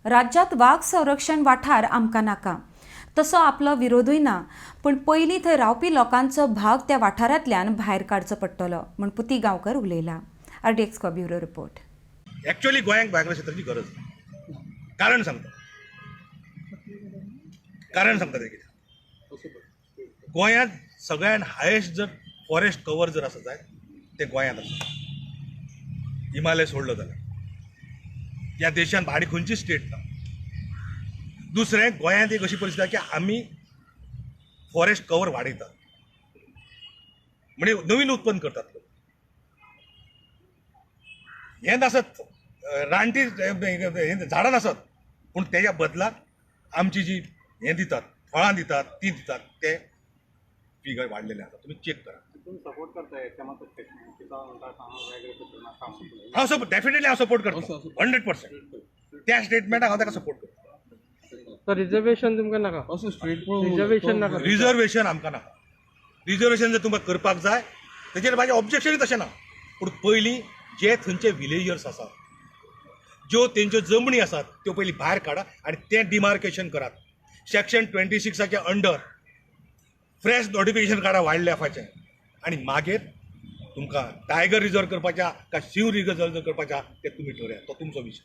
राज्यात वाघ संरक्षण वाठार आमकां नाका, तसो आपलो विरोधूय ना, पण पयलीं थंय रावपी लोकांचो भाग त्या वाठारांतल्यान भायर काडचो पडटलो म्हूण पुती गांवकर उलयला. RDX bureau report. ॲक्च्युअली गोंयांक भायल्या क्षेत्राची गरज ना. कारण सांगता तें कितें. गोंयांत सगळ्यात हायेस्ट जर फॉरेस्ट कवर जर आसा जायत तें गोंयांत आसा. हिमालय सोडलो जाल्यार ह्या देशांत भाडी खंयची स्टेट ना. दुसरें, गोंयांत एक अशी परिस्थिती आसा की आमी फॉरेस्ट कवर वाडयतात म्हणजे नवीन उत्पन्न करतात लोक. हें नासत, रानटी झाडां नासत, पूण तेच्या बदलाक आमची जी हें दितात, फळां दितात, ती दितात, ते फिगर वाडलेले आसा. तुमी चेक करा. सपोर्ट करताय हांव डेफिनेटली हांव सपोर्ट करता 100%. त्या स्टेटमेंटाक हांव ताका सपोर्ट करता. रिजर्वेशन तुमकां नाका, रिजर्वेशन नाका. रिजर्वेशन आमकां नाका. रिजर्वेशन जर तुमकां करपाक जाय तेजेर म्हाजें ऑब्जेक्शनूच तशें ना. पूण पयलीं जे थंयचे विलेजर्स आसात, ज्यो तेंच्यो जमनी आसात त्यो पयलीं भायर काडा आनी तें डिमार्केशन करात. सेक्शन 26च्या अंडर फ्रेश नोटिफिकेशन काडा वायल्ड लायफाचें आनी मागीर तुमकां टायगर रिजर्व करपाच्या काय शिव रिजर्व करपाच्या तें तुमी ठरयात. तो तुमचो विशय.